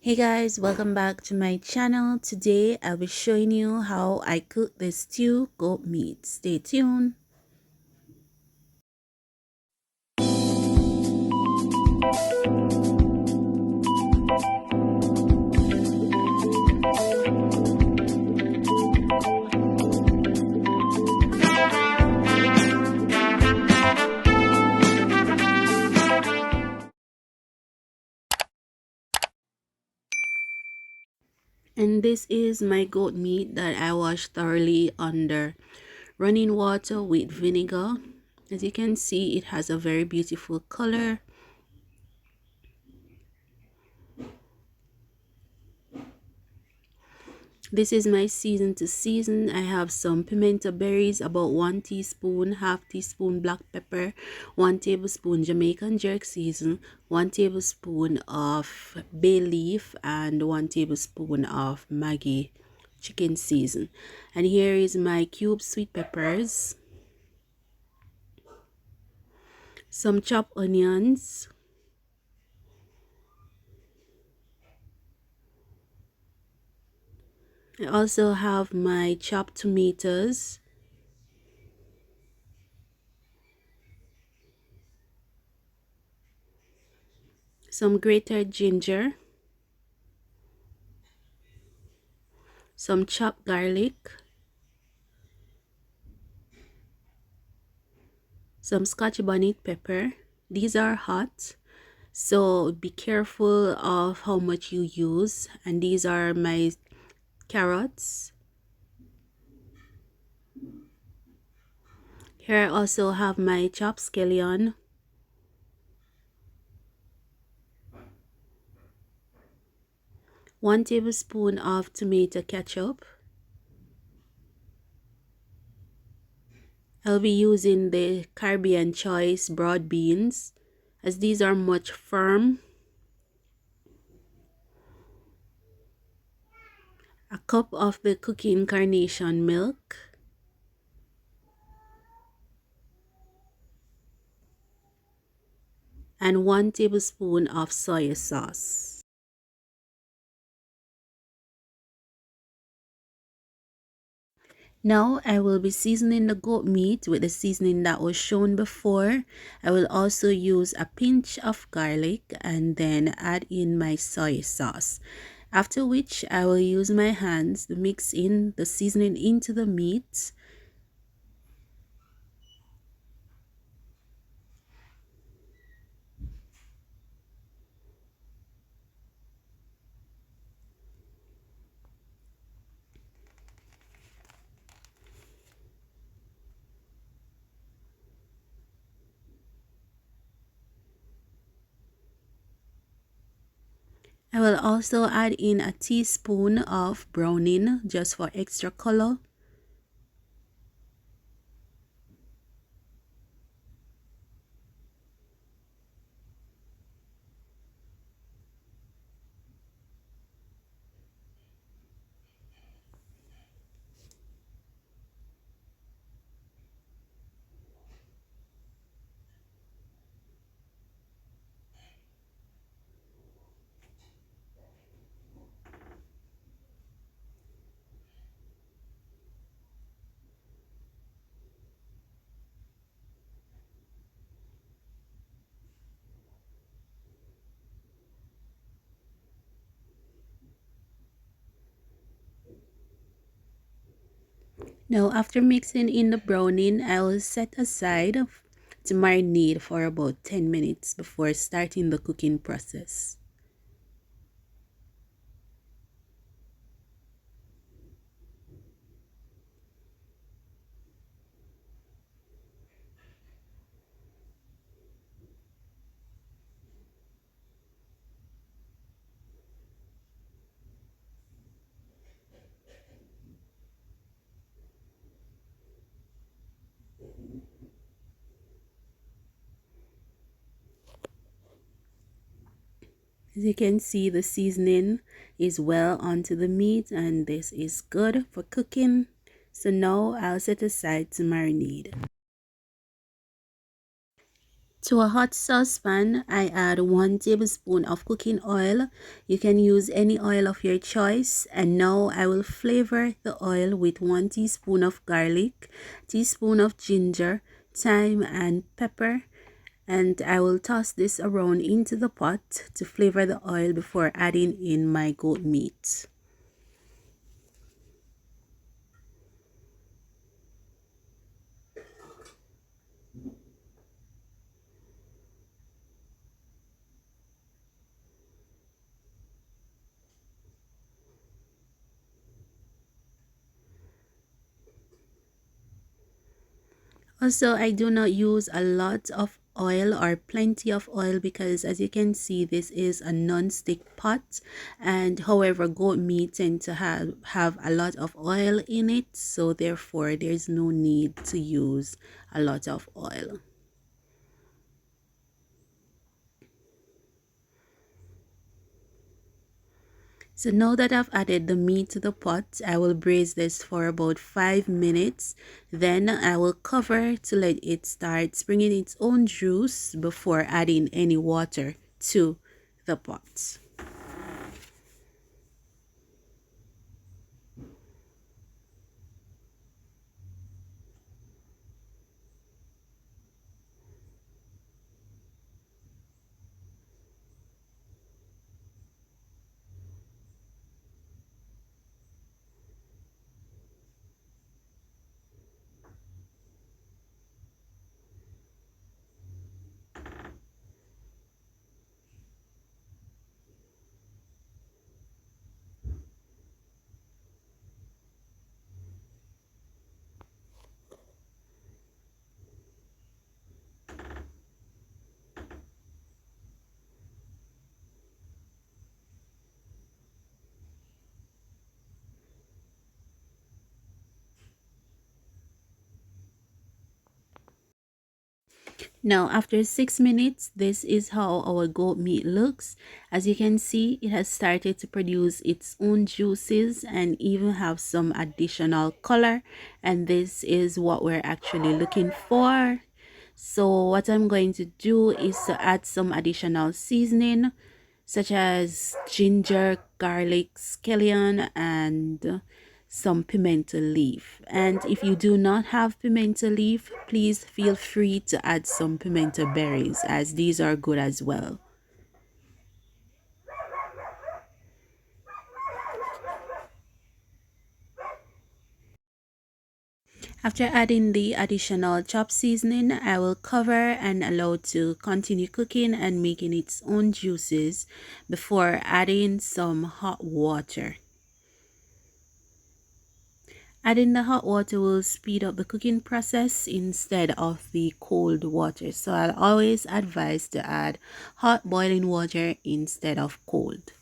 Hey guys, welcome back to my channel. Today I'll be showing you how I cook this stew goat meat. Stay tuned. And this is my goat meat that I washed thoroughly under running water with vinegar. As you can see, it has a very beautiful color. This is my season to season. I have some pimento berries, about 1 teaspoon, half teaspoon black pepper, 1 tablespoon Jamaican jerk season, 1 tablespoon of bay leaf, and 1 tablespoon of Maggi chicken season. And here is my cubed sweet peppers, some chopped onions, I also have my chopped tomatoes, some grated ginger, some chopped garlic, some scotch bonnet pepper. These are hot, so be careful of how much you use. And these are my carrots. Here I also have my chopped scallion, one tablespoon of tomato ketchup. I'll be using the Caribbean choice broad beans as these are much firm. A cup of the cooking carnation milk, and 1 tablespoon of soy sauce. Now I will be seasoning the goat meat with the seasoning that was shown before. I will also use a pinch of garlic and then add in my soy sauce. After which I will use my hands to mix in the seasoning into the meat. I will also add in a teaspoon of browning just for extra color. Now after mixing in the browning, I will set aside to marinate for about 10 minutes before starting the cooking process. As you can see, the seasoning is well onto the meat and this is good for cooking. So now I'll set aside to marinate. To a hot saucepan, I add 1 tablespoon of cooking oil. You can use any oil of your choice. And now I will flavor the oil with 1 teaspoon of garlic, teaspoon of ginger, thyme and pepper. And I will toss this around into the pot to flavor the oil before adding in my goat meat. Also, I do not use a lot of oil or plenty of oil because as you can see this is a non-stick pot, and however goat meat tend to have a lot of oil in it, so therefore there's no need to use a lot of oil. So now that I've added the meat to the pot, I will braise this for about 5 minutes. Then I will cover to let it start bringing its own juice before adding any water to the pot. Now after 6 minutes, this is how our goat meat looks. As you can see, it has started to produce its own juices and even have some additional color, and this is what we're actually looking for. So what I'm going to do is to add some additional seasoning such as ginger, garlic, scallion, and some pimento leaf. And if you do not have pimento leaf, please feel free to add some pimento berries as these are good as well. After adding the additional chopped seasoning, I will cover and allow it to continue cooking and making its own juices before adding some hot water. Adding the hot water will speed up the cooking process instead of the cold water. So I'll always advise to add hot boiling water instead of cold.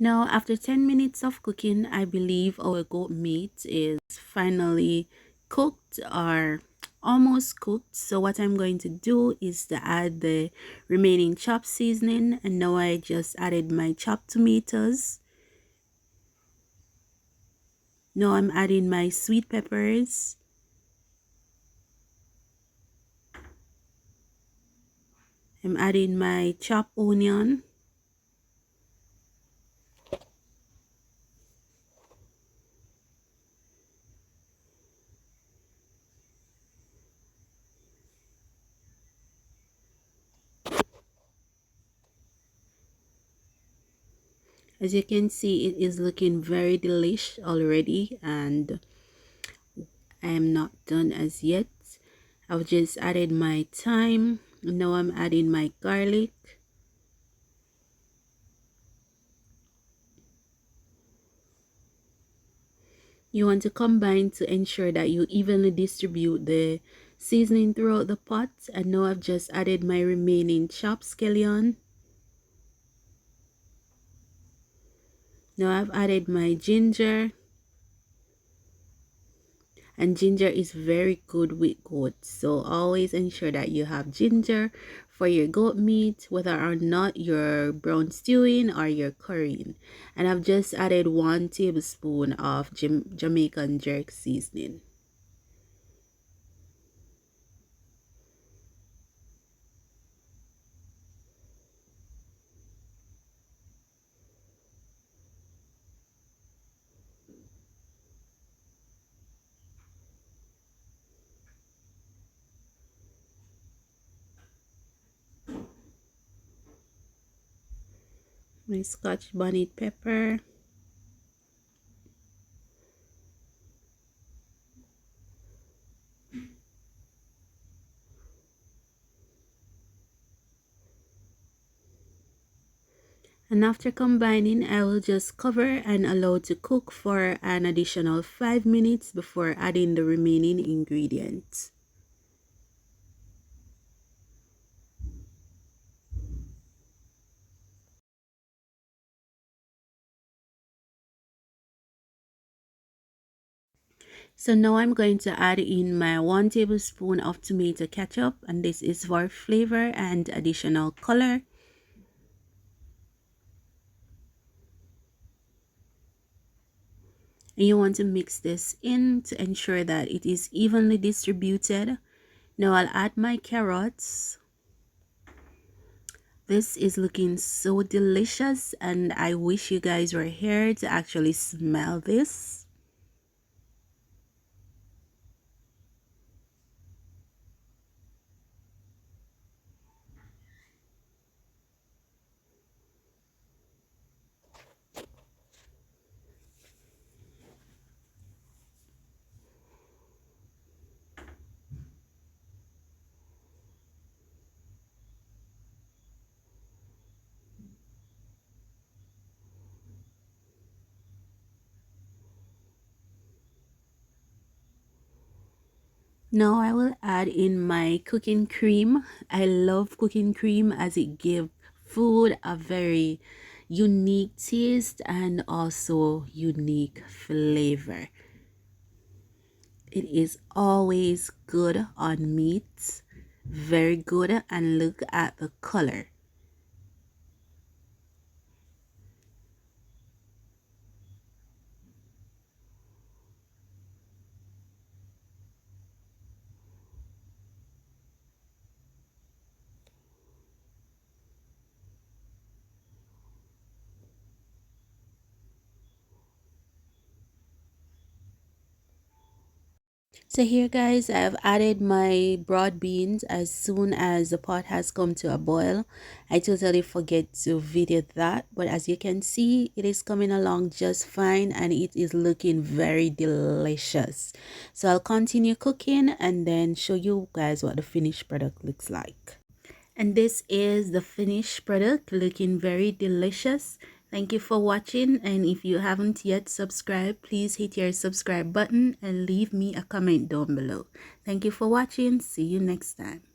Now, after 10 minutes of cooking, I believe our goat meat is finally cooked or almost cooked. So what I'm going to do is to add the remaining chopped seasoning, and now I just added my chopped tomatoes. Now I'm adding my sweet peppers. I'm adding my chopped onion. As you can see, it is looking very delish already, and I am not done as yet. I've just added my thyme. Now I'm adding my garlic. You want to combine to ensure that you evenly distribute the seasoning throughout the pot. And now I've just added my remaining chopped scallion. Now I've added my ginger. And ginger is very good with goat, so always ensure that you have ginger for your goat meat, whether or not you're brown stewing or you're currying. And I've just added 1 tablespoon of Jamaican jerk seasoning. My Scotch bonnet pepper. And after combining, I will just cover and allow to cook for an additional 5 minutes before adding the remaining ingredients. So now I'm going to add in my 1 tablespoon of tomato ketchup, and this is for flavor and additional color. And you want to mix this in to ensure that it is evenly distributed. Now I'll add my carrots. This is looking so delicious, and I wish you guys were here to actually smell this. Now I will add in my cooking cream. I love cooking cream as it gives food a very unique taste and also unique flavor. It is always good on meat, very good, and look at the color. So here guys, I've added my broad beans as soon as the pot has come to a boil. I totally forget to video that, but as you can see, it is coming along just fine and it is looking very delicious. So I'll continue cooking and then show you guys what the finished product looks like. And this is the finished product, looking very delicious. Thank you for watching, and if you haven't yet subscribed, please hit your subscribe button and leave me a comment down below. Thank you for watching. See you next time.